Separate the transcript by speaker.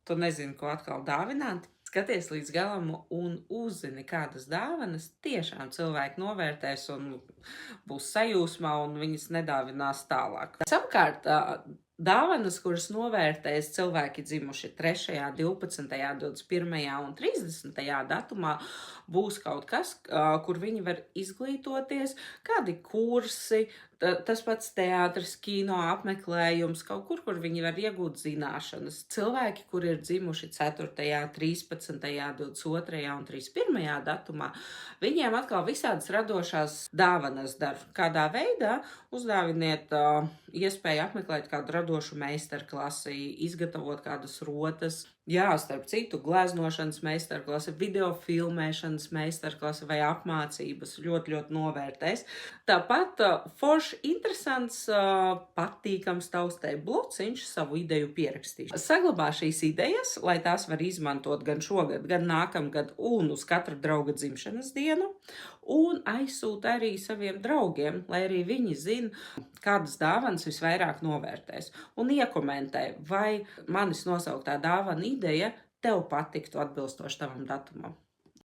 Speaker 1: tu nezini, ko atkal dāvināt. Skaties līdz galam un uzzini, kādas dāvanas tiešām cilvēki novērtēs un būs sajūsmā un viņas nedāvinās tālāk. Savukārt, dāvanas, kuras novērtēs cilvēki dzimuši 3., 12., 21. un 30. datumā, būs kaut kas, kur viņi var izglītoties, kādi kursi, tas pats teātris, kino apmeklējums, kaut kur viņi var iegūt zināšanas. Cilvēki, kur ir dzimuši 4., 13., 22. un 31. datumā, viņiem atkal visādas radošās dāvanas dar. Kādā veidā uzdāviniet iespēju apmeklēt kādu radošu meistarklasi, izgatavot kādas rotas. Jā, starp citu, gleznošanas meistarklase, video filmēšanas meistarklase vai apmācības ļoti, ļoti novērtēs. Tāpat forši interesants, patīkams taustē blociņš savu ideju pierakstīšanu. Saglabā šīs idejas, lai tās var izmantot gan šogad, gan nākamgad un uz katru drauga dzimšanas dienu, un aizsūta arī saviem draugiem, lai arī viņi zina, kādas dāvanas visvairāk novērtēs, un iekomentē, vai manis nosauktā dāvana ideja tev patiktu atbilstoši tavam datumam.